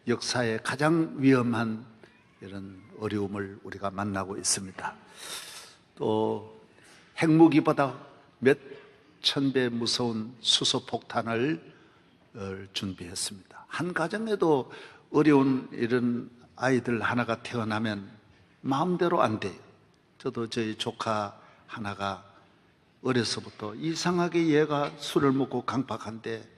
역사의 가장 위험한 이런 어려움을 우리가 만나고 있습니다. 또 핵무기보다 몇 천 배 무서운 수소폭탄을 준비했습니다. 한 가정에도 어려운 이런 아이들 하나가 태어나면 마음대로 안 돼요. 저도 저희 조카 하나가 어려서부터 이상하게 얘가 술을 먹고 강박한데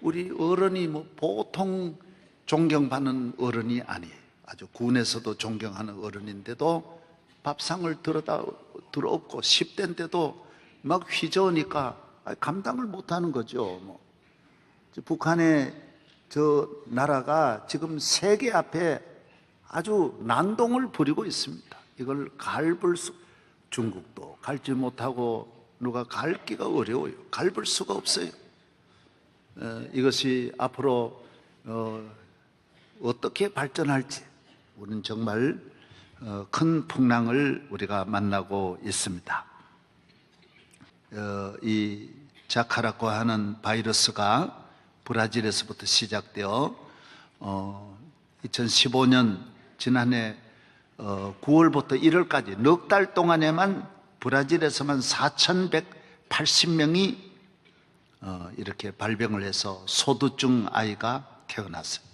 우리 어른이 뭐 보통 존경받는 어른이 아니에요. 아주 군에서도 존경하는 어른인데도 밥상을 들어엎고 10대인데도 막 휘저으니까 감당을 못하는 거죠. 북한의 저 나라가 지금 세계 앞에 아주 난동을 부리고 있습니다. 이걸 갈불 수, 중국도 갈지 못하고 누가 갈기가 어려워요. 갈불 수가 없어요. 이것이 앞으로 어떻게 발전할지 우리는 정말 큰 풍랑을 우리가 만나고 있습니다. 이 자카라코 하는 바이러스가 브라질에서부터 시작되어 2015년 지난해 9월부터 1월까지 넉 달 동안에만 브라질에서만 4,180명이 이렇게 발병을 해서 소두증 아이가 태어났어요.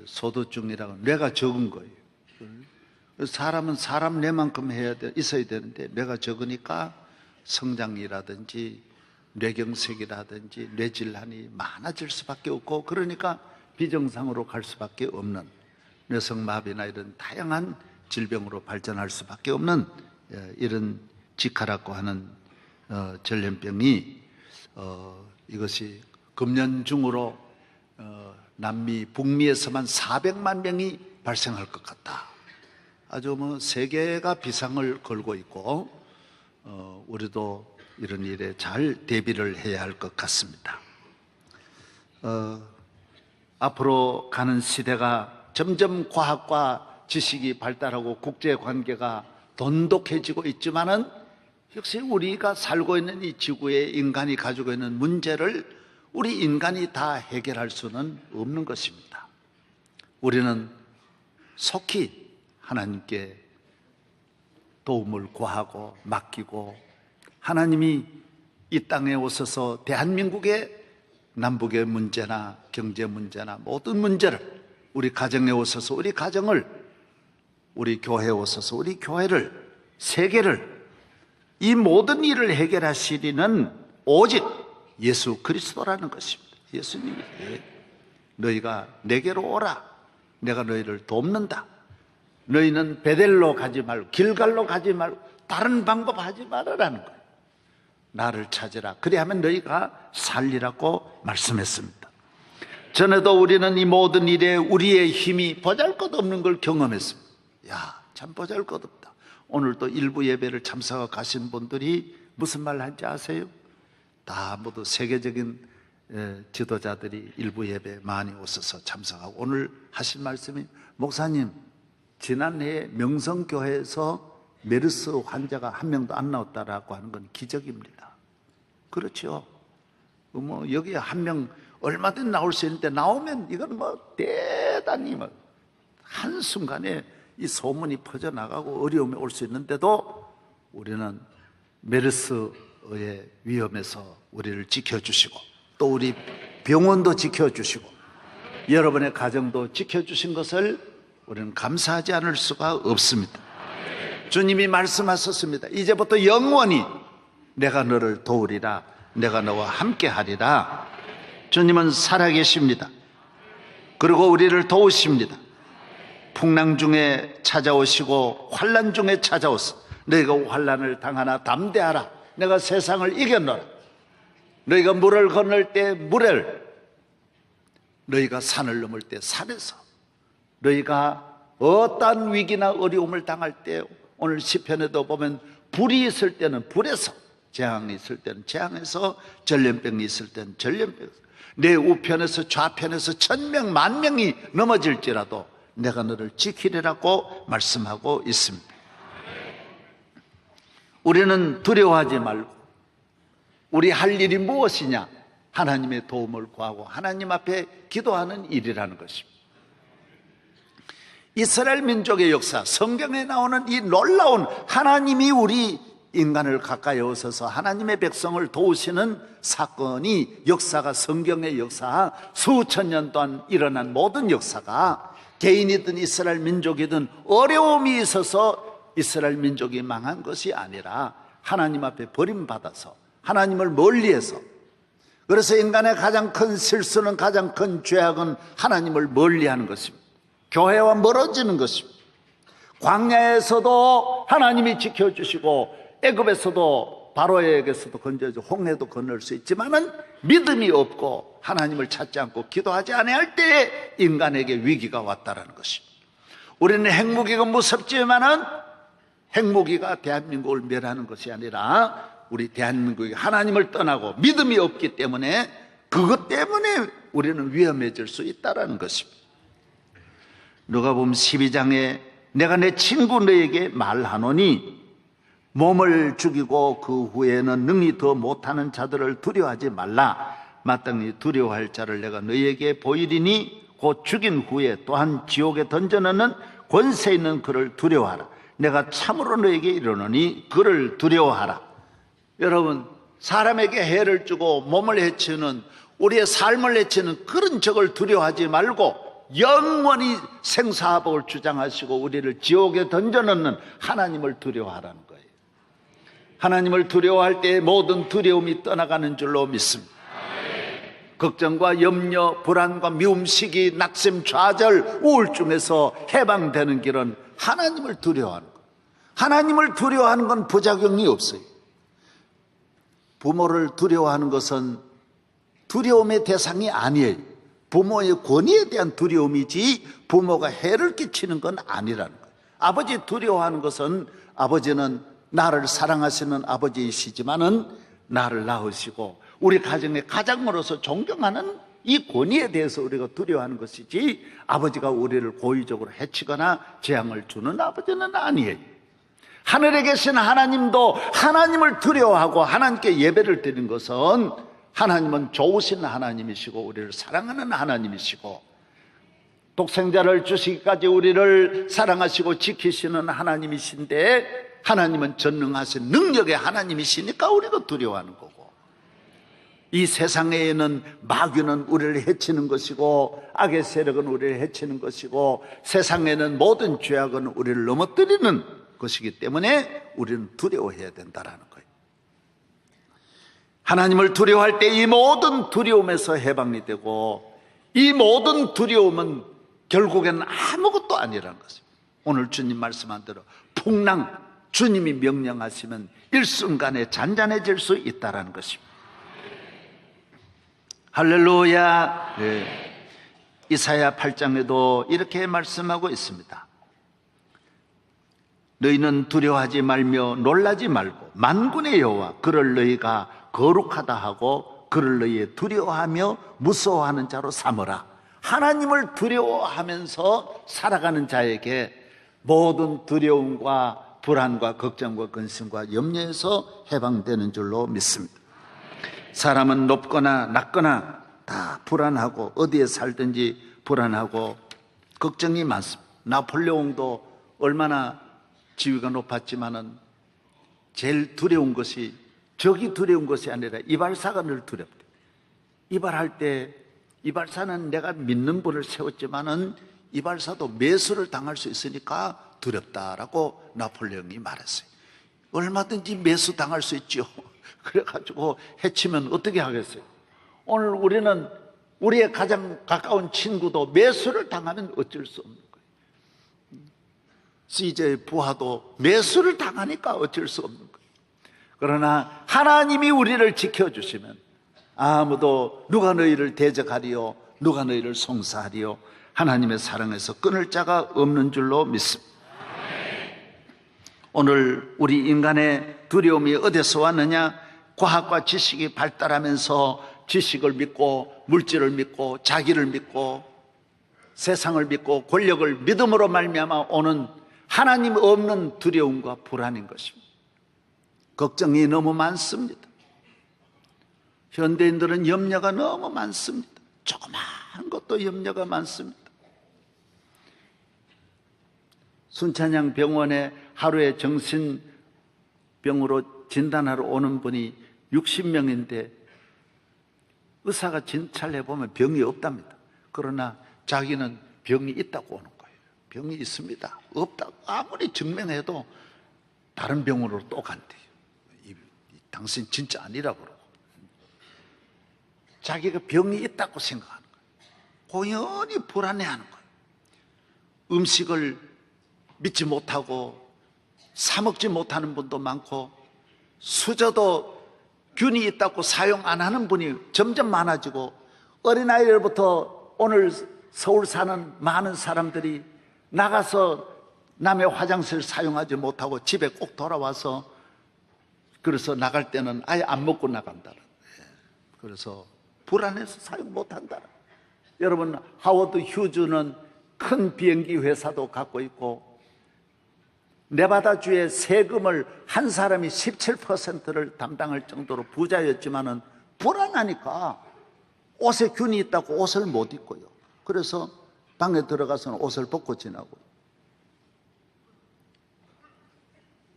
소두증이라고 뇌가 적은 거예요. 사람은 사람 뇌만큼 있어야 되는데 뇌가 적으니까 성장이라든지 뇌경색이라든지 뇌질환이 많아질 수밖에 없고, 그러니까 비정상으로 갈 수밖에 없는, 뇌성마비나 이런 다양한 질병으로 발전할 수밖에 없는 이런 지카라고 하는 전염병이 이것이 금년 중으로 남미 북미에서만 400만 명이 발생할 것 같다. 아주 뭐 세계가 비상을 걸고 있고 우리도 이런 일에 잘 대비를 해야 할 것 같습니다. 앞으로 가는 시대가 점점 과학과 지식이 발달하고 국제관계가 돈독해지고 있지만은 역시 우리가 살고 있는 이 지구에 인간이 가지고 있는 문제를 우리 인간이 다 해결할 수는 없는 것입니다. 우리는 속히 하나님께 도움을 구하고 맡기고, 하나님이 이 땅에 오셔서 대한민국의 남북의 문제나 경제 문제나 모든 문제를, 우리 가정에 오셔서 우리 가정을, 우리 교회에 오셔서 우리 교회를, 세계를, 이 모든 일을 해결하시리는 오직 예수 그리스도라는 것입니다. 예수님이 너희가 내게로 오라, 내가 너희를 돕는다. 너희는 베델로 가지 말고 길갈로 가지 말고 다른 방법 하지 말으라는 거예요. 나를 찾으라, 그리하면 너희가 살리라고 말씀했습니다. 전에도 우리는 이 모든 일에 우리의 힘이 보잘것없는 걸 경험했습니다. 야, 참 보잘것없다. 오늘 또 일부 예배를 참석하고 가신 분들이 무슨 말 한지 아세요? 다 모두 세계적인 지도자들이 일부 예배 많이 오셔서 참석하고 오늘 하신 말씀이, 목사님 지난해에 명성교회에서 메르스 환자가 한 명도 안 나왔다라고 하는 건 기적입니다. 그렇죠. 뭐 여기에 한 명 얼마든 나올 수 있는데 나오면 이건 뭐 대단히 뭐 한순간에 이 소문이 퍼져나가고 어려움이 올 수 있는데도 우리는 메르스의 위험에서 우리를 지켜주시고 또 우리 병원도 지켜주시고 여러분의 가정도 지켜주신 것을 우리는 감사하지 않을 수가 없습니다. 주님이 말씀하셨습니다. 이제부터 영원히 내가 너를 도우리라, 내가 너와 함께 하리라. 주님은 살아계십니다. 그리고 우리를 도우십니다. 풍랑 중에 찾아오시고 환난 중에 찾아오소. 너희가 환난을 당하나 담대하라, 내가 세상을 이겨노라. 너희가 물을 건널 때 물을, 너희가 산을 넘을 때 산에서, 너희가 어떠한 위기나 어려움을 당할 때, 오늘 시편에도 보면 불이 있을 때는 불에서, 재앙이 있을 때는 재앙에서, 전염병이 있을 때는 전염병에서, 내 우편에서 좌편에서 1000명 만명이 넘어질지라도 내가 너를 지키리라고 말씀하고 있습니다. 우리는 두려워하지 말고, 우리 할 일이 무엇이냐? 하나님의 도움을 구하고 하나님 앞에 기도하는 일이라는 것입니다. 이스라엘 민족의 역사, 성경에 나오는 이 놀라운 하나님이 우리 인간을 가까이 오셔서 하나님의 백성을 도우시는 사건이, 역사가, 성경의 역사, 수천 년 동안 일어난 모든 역사가 개인이든 이스라엘 민족이든 어려움이 있어서 이스라엘 민족이 망한 것이 아니라 하나님 앞에 버림받아서 하나님을 멀리해서, 그래서 인간의 가장 큰 실수는, 가장 큰 죄악은 하나님을 멀리하는 것입니다. 교회와 멀어지는 것입니다. 광야에서도 하나님이 지켜주시고 애굽에서도 바로에게서도 건져주, 홍해도 건널 수 있지만은 믿음이 없고 하나님을 찾지 않고 기도하지 아니할 때에 인간에게 위기가 왔다라는 것입니다. 우리는 핵무기가 무섭지만은 핵무기가 대한민국을 멸하는 것이 아니라 우리 대한민국이 하나님을 떠나고 믿음이 없기 때문에, 그것 때문에 우리는 위험해질 수 있다라는 것입니다. 누가복음 12장에 내가 내 친구 너에게 말하노니 몸을 죽이고 그 후에는 능히 더 못하는 자들을 두려워하지 말라. 마땅히 두려워할 자를 내가 너에게 보이리니 곧 죽인 후에 또한 지옥에 던져넣는 권세 있는 그를 두려워하라. 내가 참으로 너에게 이르노니 그를 두려워하라. 여러분, 사람에게 해를 주고 몸을 해치는, 우리의 삶을 해치는 그런 적을 두려워하지 말고 영원히 생사화복을 주장하시고 우리를 지옥에 던져넣는 하나님을 두려워하라는 거예요. 하나님을 두려워할 때 모든 두려움이 떠나가는 줄로 믿습니다. 걱정과 염려, 불안과 미움시기, 낙심, 좌절, 우울증에서 해방되는 길은 하나님을 두려워하는 거예요. 하나님을 두려워하는 건 부작용이 없어요. 부모를 두려워하는 것은 두려움의 대상이 아니에요. 부모의 권위에 대한 두려움이지 부모가 해를 끼치는 건 아니라는 거예요. 아버지 두려워하는 것은, 아버지는 나를 사랑하시는 아버지이시지만은 나를 낳으시고 우리 가정의 가장으로서 존경하는 이 권위에 대해서 우리가 두려워하는 것이지, 아버지가 우리를 고의적으로 해치거나 재앙을 주는 아버지는 아니에요. 하늘에 계신 하나님도 하나님을 두려워하고 하나님께 예배를 드리는 것은, 하나님은 좋으신 하나님이시고 우리를 사랑하는 하나님이시고 독생자를 주시기까지 우리를 사랑하시고 지키시는 하나님이신데, 하나님은 전능하신 능력의 하나님이시니까 우리도 두려워하는 거고, 이 세상에는 마귀는 우리를 해치는 것이고 악의 세력은 우리를 해치는 것이고 세상에는 모든 죄악은 우리를 넘어뜨리는 것이기 때문에 우리는 두려워해야 된다라는 거예요. 하나님을 두려워할 때 이 모든 두려움에서 해방이 되고, 이 모든 두려움은 결국에는 아무것도 아니라는 것입니다. 오늘 주님 말씀한 대로 풍랑, 주님이 명령하시면 일순간에 잔잔해질 수 있다는 것입니다. 할렐루야. 네. 이사야 8장에도 이렇게 말씀하고 있습니다. 너희는 두려워하지 말며 놀라지 말고 만군의 여호와 그를 너희가 거룩하다 하고 그를 너희 두려워하며 무서워하는 자로 삼으라. 하나님을 두려워하면서 살아가는 자에게 모든 두려움과 불안과 걱정과 근심과 염려에서 해방되는 줄로 믿습니다. 사람은 높거나 낮거나 다 불안하고 어디에 살든지 불안하고 걱정이 많습니다. 나폴레옹도 얼마나 지위가 높았지만은 제일 두려운 것이, 적이 두려운 것이 아니라 이발사가 늘 두렵대. 이발할 때, 이발사는 내가 믿는 분을 세웠지만은 이발사도 매수를 당할 수 있으니까 두렵다라고 나폴레옹이 말했어요. 얼마든지 매수 당할 수 있죠. 그래가지고 해치면 어떻게 하겠어요? 오늘 우리는 우리의 가장 가까운 친구도 매수를 당하면 어쩔 수 없는 거예요. CJ 부하도 매수를 당하니까 어쩔 수 없는 거예요. 그러나 하나님이 우리를 지켜주시면 아무도 누가 너희를 대적하리요, 누가 너희를 송사하리요, 하나님의 사랑에서 끊을 자가 없는 줄로 믿습니다. 오늘 우리 인간의 두려움이 어디서 왔느냐? 과학과 지식이 발달하면서 지식을 믿고 물질을 믿고 자기를 믿고 세상을 믿고 권력을 믿음으로 말미암아 오는 하나님 없는 두려움과 불안인 것입니다. 걱정이 너무 많습니다. 현대인들은 염려가 너무 많습니다. 조그마한 것도 염려가 많습니다. 순찬양 병원에 하루에 정신병으로 진단하러 오는 분이 60명인데 의사가 진찰해 보면 병이 없답니다. 그러나 자기는 병이 있다고 오는 거예요. 병이 있습니다. 없다고 아무리 증명해도 다른 병원으로 또 간대요. 당신 진짜 아니라고 그러고. 자기가 병이 있다고 생각하는 거예요. 고연히 불안해하는 거예요. 음식을 믿지 못하고 사 먹지 못하는 분도 많고, 수저도 균이 있다고 사용 안 하는 분이 점점 많아지고, 어린아이들부터 오늘 서울 사는 많은 사람들이 나가서 남의 화장실 사용하지 못하고 집에 꼭 돌아와서, 그래서 나갈 때는 아예 안 먹고 나간다. 그래서 불안해서 사용 못한다. 여러분, 하워드 휴즈는 큰 비행기 회사도 갖고 있고, 네바다주의 세금을 한 사람이 17%를 담당할 정도로 부자였지만은 불안하니까 옷에 균이 있다고 옷을 못 입고요. 그래서 방에 들어가서는 옷을 벗고 지나고,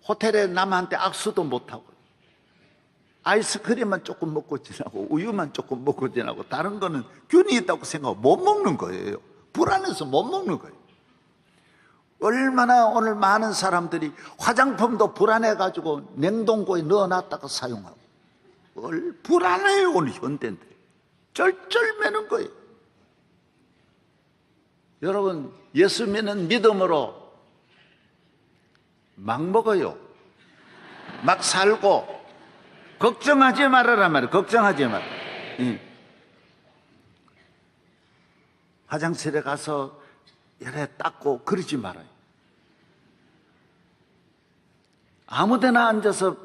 호텔에 남한테 악수도 못하고, 아이스크림만 조금 먹고 지나고, 우유만 조금 먹고 지나고, 다른 거는 균이 있다고 생각하고 못 먹는 거예요. 불안해서 못 먹는 거예요. 얼마나 오늘 많은 사람들이 화장품도 불안해가지고 냉동고에 넣어놨다가 사용하고, 불안해요. 오늘 현대인들 쩔쩔매는 거예요. 여러분, 예수 믿는 믿음으로 막 먹어요. 막 살고. 걱정하지 말아라 말이에요. 걱정하지 마라. 화장실에 가서 이래 닦고 그러지 말아요. 아무데나 앉아서,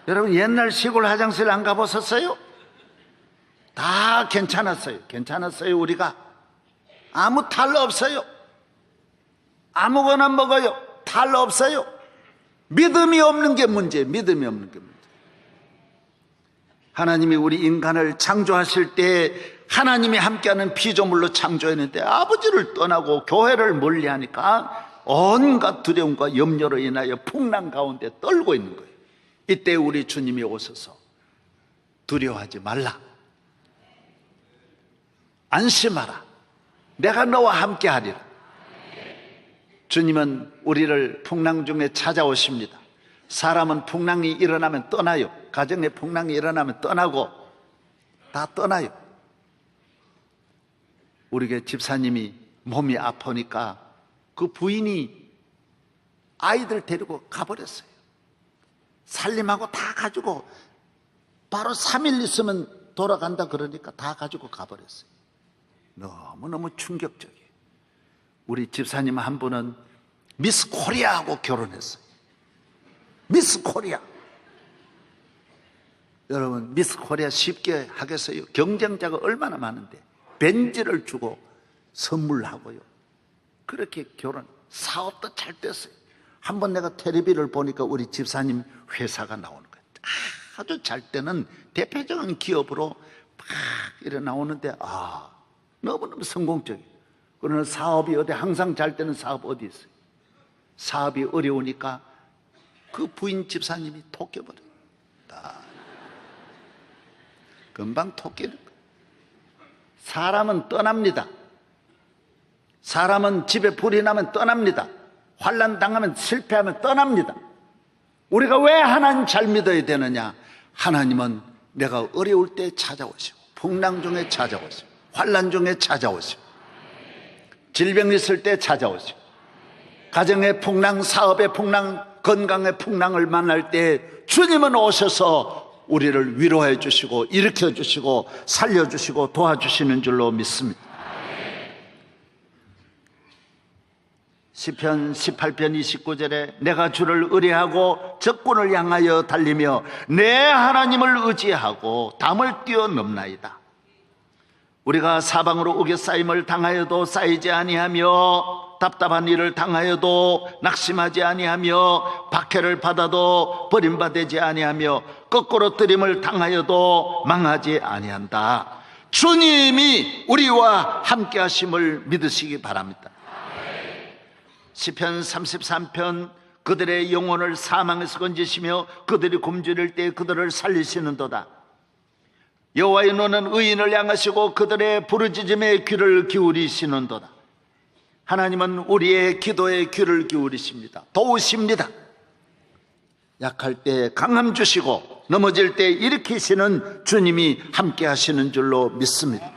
여러분 옛날 시골 화장실 안 가보셨어요? 다 괜찮았어요. 괜찮았어요. 우리가 아무 탈 없어요. 아무거나 먹어요. 탈 없어요. 믿음이 없는 게 문제예요. 믿음이 없는 게 문제. 하나님이 우리 인간을 창조하실 때 하나님이 함께하는 피조물로 창조했는데, 아버지를 떠나고 교회를 멀리하니까 온갖 두려움과 염려로 인하여 풍랑 가운데 떨고 있는 거예요. 이때 우리 주님이 오셔서 두려워하지 말라, 안심하라, 내가 너와 함께하리라. 주님은 우리를 풍랑 중에 찾아오십니다. 사람은 풍랑이 일어나면 떠나요. 가정에 풍랑이 일어나면 떠나고 다 떠나요. 우리 집사님이 몸이 아프니까 그 부인이 아이들 데리고 가버렸어요. 살림하고 다 가지고 바로 3일 있으면 돌아간다 그러니까 다 가지고 가버렸어요. 너무너무 충격적이에요. 우리 집사님 한 분은 미스 코리아하고 결혼했어요. 미스 코리아. 여러분, 미스 코리아 쉽게 하겠어요? 경쟁자가 얼마나 많은데 벤츠를 주고 선물하고요. 그렇게 결혼, 사업도 잘 됐어요. 한번 내가 텔레비를 보니까 우리 집사님 회사가 나오는 거예요. 아주 잘 때는 대표적인 기업으로 막 이래 나오는데, 너무너무 성공적이에요. 그러나 사업이 어디, 항상 잘 때는 사업 어디 있어요? 사업이 어려우니까 그 부인 집사님이 톡 깨버려요. 금방 톡 깨는 거예요. 사람은 떠납니다. 사람은 집에 불이 나면 떠납니다. 환난 당하면, 실패하면 떠납니다. 우리가 왜 하나님 잘 믿어야 되느냐? 하나님은 내가 어려울 때 찾아오시고, 풍랑 중에 찾아오시고, 환난 중에 찾아오시고, 질병 있을 때 찾아오시고, 가정의 풍랑, 사업의 풍랑, 건강의 풍랑을 만날 때 주님은 오셔서 우리를 위로해 주시고 일으켜 주시고 살려 주시고 도와주시는 줄로 믿습니다. 시편 18편 29절에 내가 주를 의뢰하고 적군을 향하여 달리며 내 하나님을 의지하고 담을 뛰어넘나이다. 우리가 사방으로 우겨싸임을 당하여도 쌓이지 아니하며 답답한 일을 당하여도 낙심하지 아니하며 박해를 받아도 버림받지 아니하며 거꾸로 뜨림을 당하여도 망하지 아니한다. 주님이 우리와 함께 하심을 믿으시기 바랍니다. 시편 33편 그들의 영혼을 사망에서 건지시며 그들이 굶주릴 때 그들을 살리시는도다. 여호와의 눈은 의인을 향하시고 그들의 부르짖음에 귀를 기울이시는도다. 하나님은 우리의 기도에 귀를 기울이십니다. 도우십니다. 약할 때 강함 주시고 넘어질 때 일으키시는 주님이 함께 하시는 줄로 믿습니다.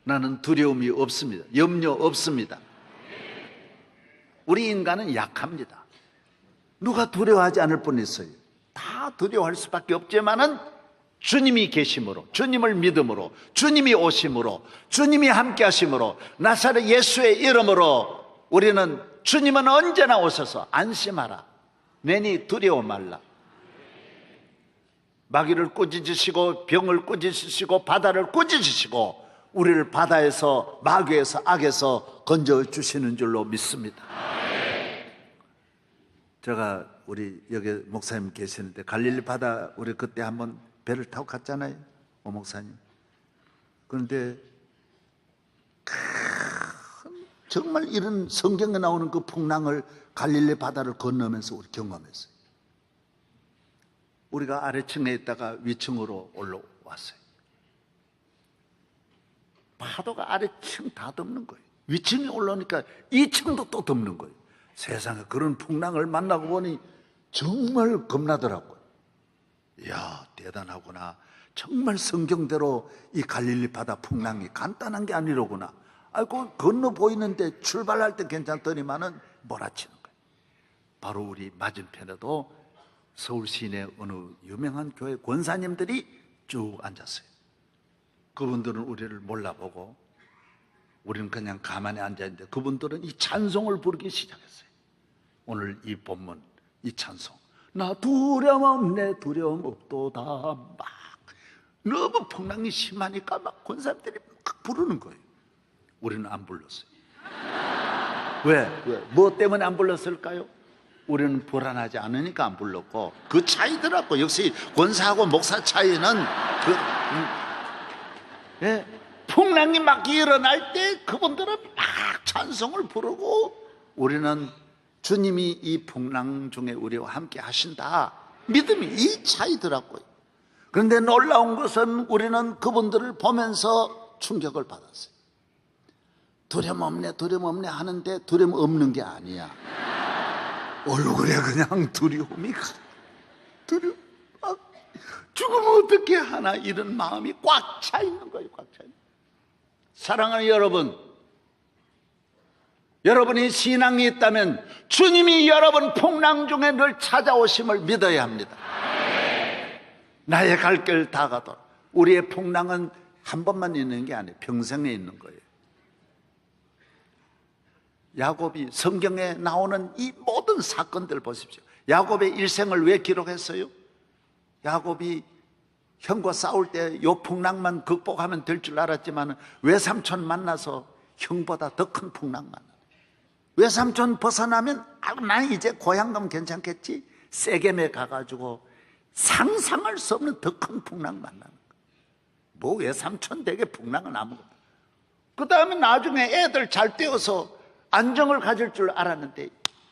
나는 두려움이 없습니다. 염려 없습니다. 우리 인간은 약합니다. 누가 두려워하지 않을 뻔 있어요. 다 두려워할 수밖에 없지만은 주님이 계심으로, 주님을 믿음으로, 주님이 오심으로, 주님이 함께 하심으로, 나사렛 예수의 이름으로 우리는 주님은 언제나 오셔서 안심하라, 내니 두려워 말라. 마귀를 꾸짖으시고 병을 꾸짖으시고 바다를 꾸짖으시고 우리를 바다에서 마귀에서 악에서 건져주시는 줄로 믿습니다. 제가 우리 여기 목사님 계시는데 갈릴리 바다 우리 그때 한번 배를 타고 갔잖아요, 오 목사님. 그런데 정말 이런 성경에 나오는 그 풍랑을 갈릴리 바다를 건너면서 우리 경험했어요. 우리가 아래층에 있다가 위층으로 올라왔어요. 파도가 아래층 다 덮는 거예요. 위층에 올라오니까 2층도 또 덮는 거예요. 세상에 그런 풍랑을 만나고 보니 정말 겁나더라고요. 이야, 대단하구나. 정말 성경대로 이 갈릴리 바다 풍랑이 간단한 게 아니로구나. 아이고, 건너 보이는데 출발할 때 괜찮더니만은 몰아치는 거예요. 바로 우리 맞은편에도 서울 시내 어느 유명한 교회 권사님들이 쭉 앉았어요. 그분들은 우리를 몰라보고 우리는 그냥 가만히 앉아있는데 그분들은 이 찬송을 부르기 시작했어요. 오늘 이 본문, 이 찬송, 나 두려움 없네 두려움 없도다, 막 너무 풍랑이 심하니까 막 권사님들이 막 부르는 거예요. 우리는 안 불렀어요. 왜? 뭐 때문에 안 불렀을까요? 우리는 불안하지 않으니까 안 불렀고, 그 차이더라고. 역시 권사하고 목사 차이는 예, 풍랑이 막 일어날 때 그분들은 막 찬송을 부르고 우리는 주님이 이 풍랑 중에 우리와 함께 하신다, 믿음이 이 차이더라고요. 그런데 놀라운 것은 우리는 그분들을 보면서 충격을 받았어요. 두려움 없네 하는데 두려움 없는 게 아니야. 얼굴에 그냥 두려움이 두려움, 죽으면 어떻게 하나 이런 마음이 꽉 차 있는 거예요. 꽉 차 있는. 사랑하는 여러분, 여러분이 신앙이 있다면 주님이 여러분 풍랑 중에 늘 찾아오심을 믿어야 합니다. 나의 갈 길 다 가도록. 우리의 풍랑은 한 번만 있는 게 아니에요. 평생에 있는 거예요. 야곱이 성경에 나오는 이 모든 사건들 보십시오. 야곱의 일생을 왜 기록했어요? 야곱이 형과 싸울 때 요 풍랑만 극복하면 될 줄 알았지만 외삼촌 만나서 형보다 더 큰 풍랑 만나. 외삼촌 벗어나면 난 이제 고향 가면 괜찮겠지. 세겜에 가가지고 상상할 수 없는 더 큰 풍랑 만나는 거야. 뭐 외삼촌 댁에 풍랑은 아무것도. 그 다음에 나중에 애들 잘 떼어서 안정을 가질 줄 알았는데,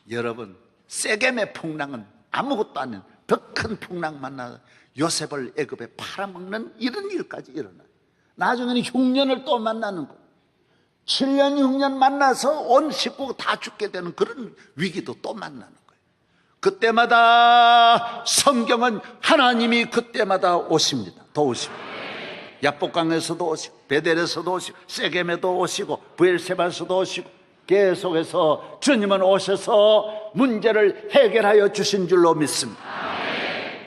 여러분, 세겜의 풍랑은 아무것도 아닌 더 큰 풍랑 만나 요셉을 애굽에 팔아먹는 이런 일까지 일어나요. 나중에는 흉년을 또 만나는 거예요. 7년 6년 만나서 온 식구가 다 죽게 되는 그런 위기도 또 만나는 거예요. 그때마다 성경은 하나님이 그때마다 오십니다. 도우십니다. 야복강에서도 오시고 베델에서도 오시고 세겜에도 오시고 브엘세바에서도 오시고 계속해서 주님은 오셔서 문제를 해결하여 주신 줄로 믿습니다.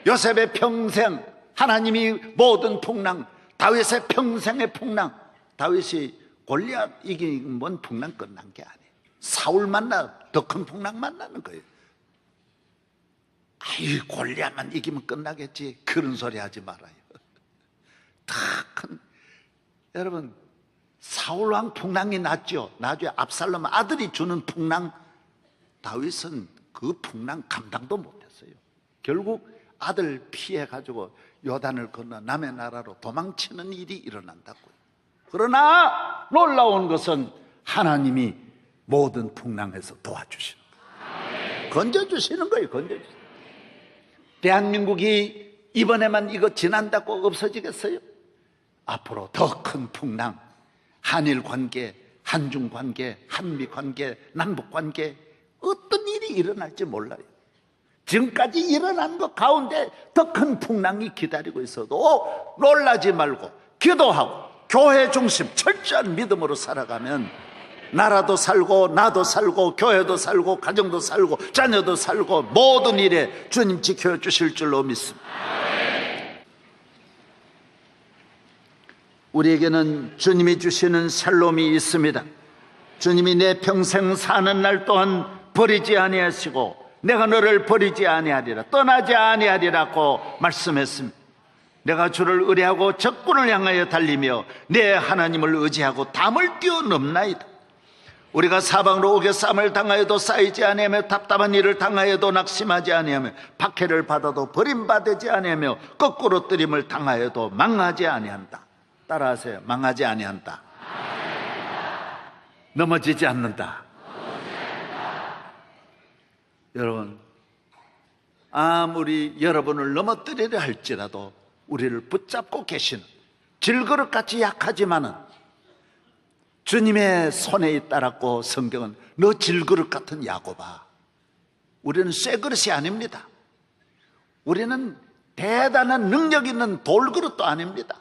요셉의 평생, 하나님이 모든 풍랑, 다윗의 평생의 풍랑, 다윗이 골리앗 이기면 풍랑 끝난 게 아니에요. 사울 만나 더 큰 풍랑 만나는 거예요. 아이, 골리앗만 이기면 끝나겠지, 그런 소리 하지 말아요. 다 큰, 여러분, 사울왕 풍랑이 났죠. 나중에 압살롬 아들이 주는 풍랑, 다윗은 그 풍랑 감당도 못했어요. 결국 아들 피해가지고 요단을 건너 남의 나라로 도망치는 일이 일어난다고요. 그러나 놀라운 것은 하나님이 모든 풍랑에서 도와주시는 거예요. 건져주시는 거예요. 건져주시는 거예요. 대한민국이 이번에만 이거 지난다고 없어지겠어요? 앞으로 더 큰 풍랑, 한일 관계, 한중 관계, 한미 관계, 남북 관계, 어떤 일이 일어날지 몰라요. 지금까지 일어난 것 가운데 더 큰 풍랑이 기다리고 있어도 놀라지 말고 기도하고 교회 중심 철저한 믿음으로 살아가면 나라도 살고 나도 살고 교회도 살고 가정도 살고 자녀도 살고 모든 일에 주님 지켜주실 줄로 믿습니다. 우리에게는 주님이 주시는 샬롬이 있습니다. 주님이 내 평생 사는 날 동안 버리지 아니하시고 내가 너를 버리지 아니하리라, 떠나지 아니하리라고 말씀했습니다. 내가 주를 의뢰하고 적군을 향하여 달리며 내 하나님을 의지하고 담을 뛰어넘나이다. 우리가 사방으로 옥에 쌈을 당하여도 쌓이지 아니하며 답답한 일을 당하여도 낙심하지 아니하며 박해를 받아도 버림받지 아니하며 거꾸로 뜨림을 당하여도 망하지 아니한다. 따라하세요. 망하지 아니한다. 넘어지지 않는다. 여러분, 아무리 여러분을 넘어뜨리려 할지라도 우리를 붙잡고 계시는 질그릇같이 약하지만은 주님의 손에 있다라고 성경은 너 질그릇 같은 야곱아. 우리는 쇠그릇이 아닙니다. 우리는 대단한 능력 있는 돌그릇도 아닙니다.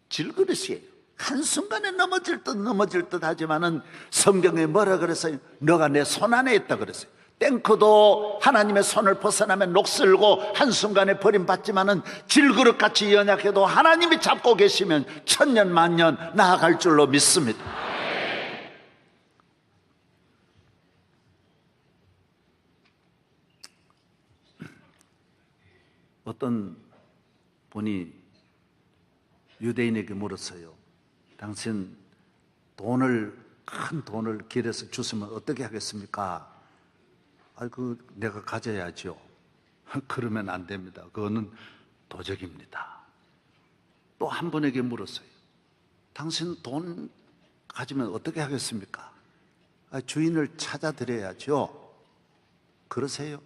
질그릇이에요. 한순간에 넘어질 듯 하지만은 성경에 뭐라 그랬어요? 너가 내 손 안에 있다 그랬어요. 탱크도 하나님의 손을 벗어나면 녹슬고 한순간에 버림받지만은 질그릇같이 연약해도 하나님이 잡고 계시면 천년 만년 나아갈 줄로 믿습니다. 어떤 분이 유대인에게 물었어요. 당신 큰 돈을 길에서 주시면 어떻게 하겠습니까? 내가 가져야죠. 그러면 안 됩니다. 그거는 도적입니다. 또 한 분에게 물었어요. 당신 돈 가지면 어떻게 하겠습니까? 주인을 찾아드려야죠. 그러세요?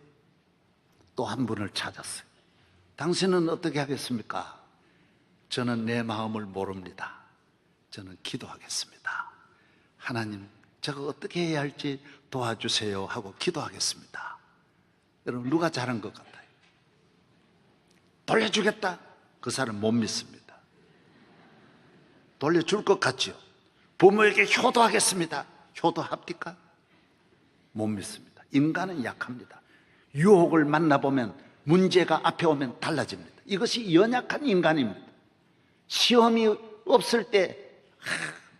또 한 분을 찾았어요. 당신은 어떻게 하겠습니까? 저는 내 마음을 모릅니다. 저는 기도하겠습니다. 하나님, 제가 어떻게 해야 할지 도와주세요 하고 기도하겠습니다. 여러분, 누가 잘한 것 같아요? 돌려주겠다? 그 사람 못 믿습니다. 돌려줄 것 같지요? 부모에게 효도하겠습니다. 효도합니까? 못 믿습니다. 인간은 약합니다. 유혹을 만나보면 문제가 앞에 오면 달라집니다. 이것이 연약한 인간입니다. 시험이 없을 때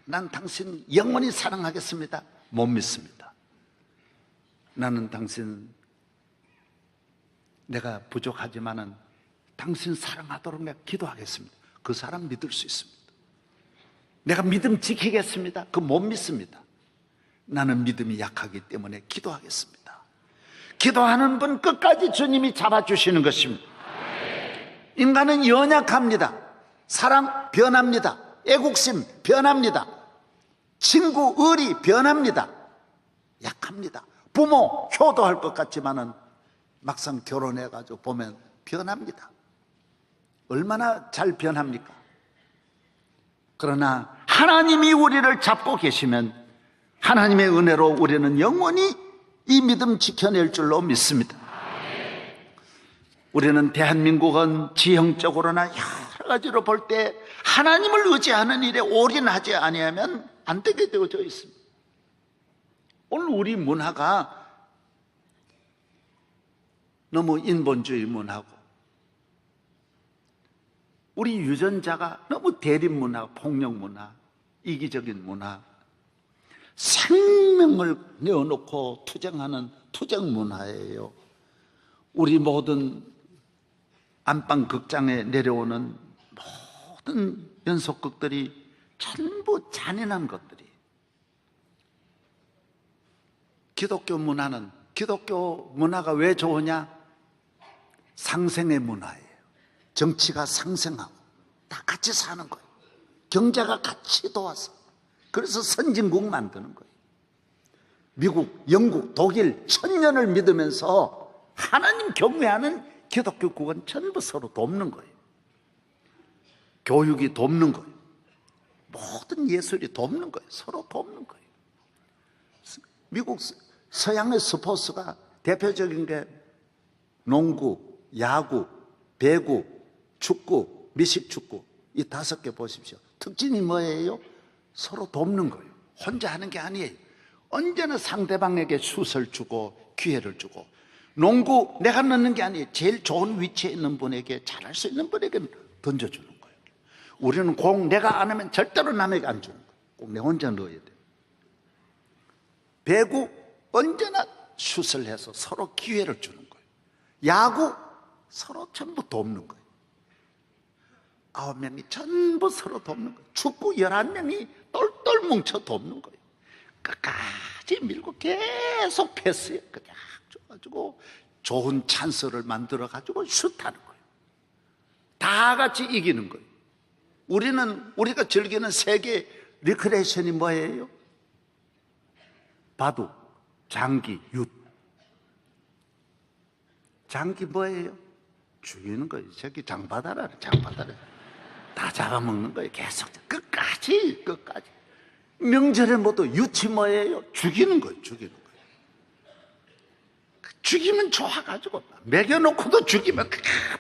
난 당신 영원히 사랑하겠습니다. 못 믿습니다. 나는 당신, 내가 부족하지만은 당신 사랑하도록 내가 기도하겠습니다. 그 사람 믿을 수 있습니다. 내가 믿음 지키겠습니다. 그거 못 믿습니다. 나는 믿음이 약하기 때문에 기도하겠습니다. 기도하는 분 끝까지 주님이 잡아주시는 것입니다. 인간은 연약합니다. 사랑 변합니다. 애국심 변합니다. 친구 의리 변합니다. 약합니다. 부모 효도할 것 같지만은 막상 결혼해가지고 보면 변합니다. 얼마나 잘 변합니까? 그러나 하나님이 우리를 잡고 계시면 하나님의 은혜로 우리는 영원히 이 믿음 지켜낼 줄로 믿습니다. 우리는 대한민국은 지형적으로나 여러 가지로 볼 때 하나님을 의지하는 일에 올인하지 아니하면 안 되게 되어져 있습니다. 오늘 우리 문화가 너무 인본주의 문화고 우리 유전자가 너무 대립 문화, 폭력 문화, 이기적인 문화, 생명을 내어놓고 투쟁하는 투쟁 문화예요. 우리 모든 안방 극장에 내려오는 모든 연속극들이 전부 잔인한 것들이. 기독교 문화가 왜 좋으냐? 상생의 문화예요. 정치가 상생하고 다 같이 사는 거예요. 경제가 같이 도와서. 그래서 선진국 만드는 거예요. 미국, 영국, 독일 1000년을 믿으면서 하나님 경외하는 기독교국은 전부 서로 돕는 거예요. 교육이 돕는 거예요. 모든 예술이 돕는 거예요. 서로 돕는 거예요. 미국 서양의 스포츠가 대표적인 게 농구, 야구, 배구, 축구, 미식축구 이 5개 보십시오. 특징이 뭐예요? 서로 돕는 거예요. 혼자 하는 게 아니에요. 언제나 상대방에게 슛을 주고 기회를 주고, 농구 내가 넣는 게 아니에요. 제일 좋은 위치에 있는 분에게, 잘할 수 있는 분에게 던져주는 거예요. 우리는 공 내가 안 하면 절대로 남에게 안 주는 거예요. 꼭 내 혼자 넣어야 돼요. 배구 언제나 슛을 해서 서로 기회를 주는 거예요. 야구 서로 전부 돕는 거예요. 9명이 전부 서로 돕는 거예요. 축구 11명이 똘똘 뭉쳐 돕는 거예요. 끝까지 밀고 계속 패스해. 그냥 줘가지고 좋은 찬스를 만들어가지고 슛하는 거예요. 다 같이 이기는 거예요. 우리가 즐기는 세계 리크레이션이 뭐예요? 바둑, 장기, 윷. 장기 뭐예요? 죽이는 거예요. 새끼 장바다라. 다 잡아먹는 거예요. 계속 끝까지. 명절에 모두 유치 뭐예요? 죽이는 거예요. 죽이면 좋아가지고 먹여놓고도 죽이면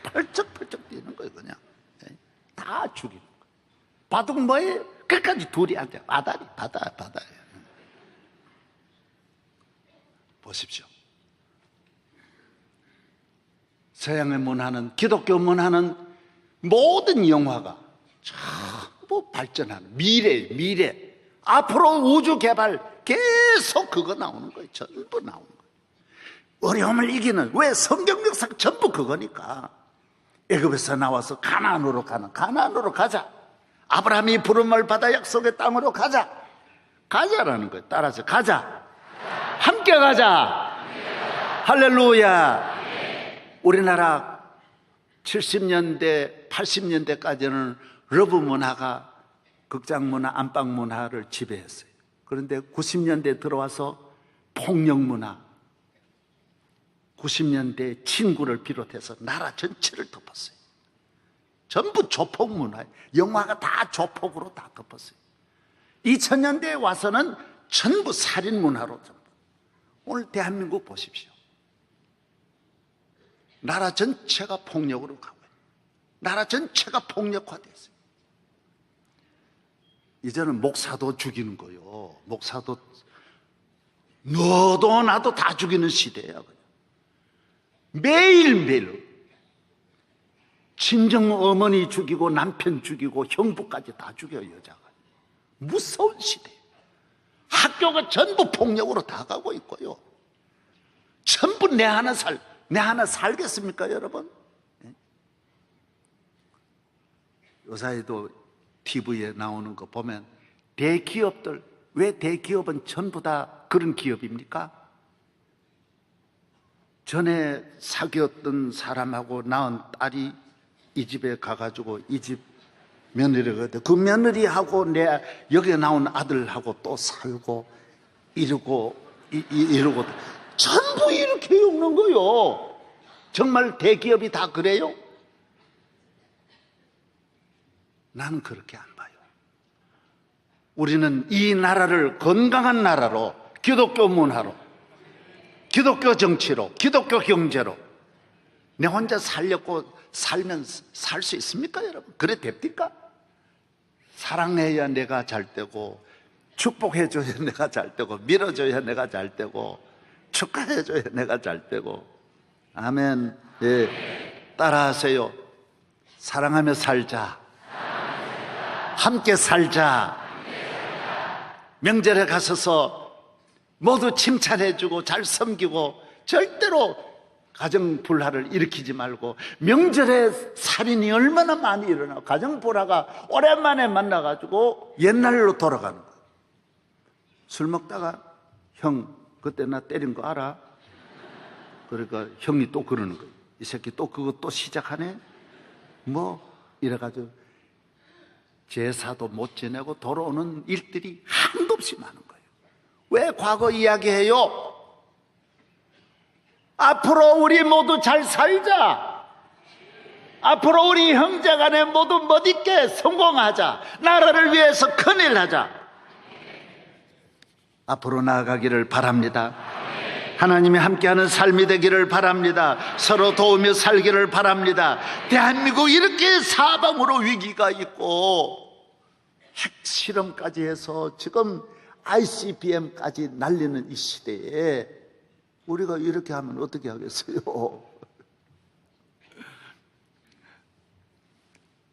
펄쩍펄쩍 뛰는 거예요. 그냥 다 죽이는 거예요. 바둑 뭐예요? 끝까지 둘이 앉아. 바다예요. 보십시오. 서양의 문화는, 기독교 문화는 모든 영화가 전부 발전하는 미래. 앞으로 우주 개발 계속 그거 나오는 거예요. 전부 나오는 거예요. 어려움을 이기는, 왜? 성경 역사 전부 그거니까. 애굽에서 나와서 가나안으로 가자. 아브라함이 부름을 받아 약속의 땅으로 가자라는 거예요. 따라서 가자. 함께 가자. 할렐루야. 우리나라 70년대, 80년대까지는 러브 문화가 극장 문화, 안방 문화를 지배했어요. 그런데 90년대 들어와서 폭력 문화, 90년대 친구를 비롯해서 나라 전체를 덮었어요. 전부 조폭 문화예요. 영화가 다 조폭으로 다 덮었어요. 2000년대에 와서는 전부 살인 문화로 전부. 오늘 대한민국 보십시오. 나라 전체가 폭력으로 가고 있어요. 나라 전체가 폭력화됐어요. 이제는 목사도 죽이는 거예요. 목사도 너도 나도 다 죽이는 시대야. 매일매일 친정 어머니 죽이고 남편 죽이고 형부까지 다 죽여요. 여자가. 무서운 시대. 학교가 전부 폭력으로 다 가고 있고요. 전부 내 하나 살겠습니까, 여러분? 요사이도 TV에 나오는 거 보면 대기업들, 왜 대기업은 전부 다 그런 기업입니까? 전에 사귀었던 사람하고 낳은 딸이 이 집에 가가지고 이 집 며느리거든. 그 며느리하고 여기에 나온 아들하고 또 살고 이러고 전부 이렇게 욕는 거요. 정말 대기업이 다 그래요? 나는 그렇게 안 봐요. 우리는 이 나라를 건강한 나라로, 기독교 문화로, 기독교 정치로, 기독교 경제로 내 혼자 살면 살 수 있습니까, 여러분? 그래 됩니까? 사랑해야 내가 잘 되고, 축복해줘야 내가 잘 되고, 밀어줘야 내가 잘 되고, 축하해줘야 내가 잘 되고. 아멘. 예. 따라하세요. 사랑하며 살자. 함께 살자. 명절에 가서서 모두 칭찬해주고 잘 섬기고, 절대로 가정 불화를 일으키지 말고, 명절에 살인이 얼마나 많이 일어나고 가정 불화가 오랜만에 만나가지고 옛날로 돌아가는 거예요. 술 먹다가 형 그때 나 때린 거 알아? 그러니까 형이 또 그러는 거예요. 이 새끼 또 그거 또 시작하네? 뭐 이래가지고 제사도 못 지내고 돌아오는 일들이 한도 없이 많은 거예요. 왜 과거 이야기해요? 앞으로 우리 모두 잘 살자. 앞으로 우리 형제간에 모두 멋있게 성공하자. 나라를 위해서 큰일 하자. 앞으로 나아가기를 바랍니다. 하나님이 함께하는 삶이 되기를 바랍니다. 서로 도우며 살기를 바랍니다. 대한민국 이렇게 사방으로 위기가 있고 핵실험까지 해서 지금 ICBM까지 날리는 이 시대에 우리가 이렇게 하면 어떻게 하겠어요?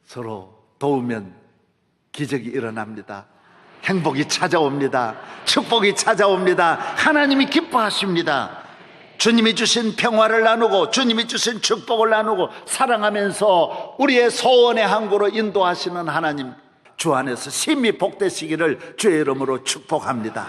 서로 도우면 기적이 일어납니다. 행복이 찾아옵니다. 축복이 찾아옵니다. 하나님이 기뻐하십니다. 주님이 주신 평화를 나누고 주님이 주신 축복을 나누고 사랑하면서 우리의 소원의 항구로 인도하시는 하나님, 주 안에서 심히 복되시기를 주의 이름으로 축복합니다.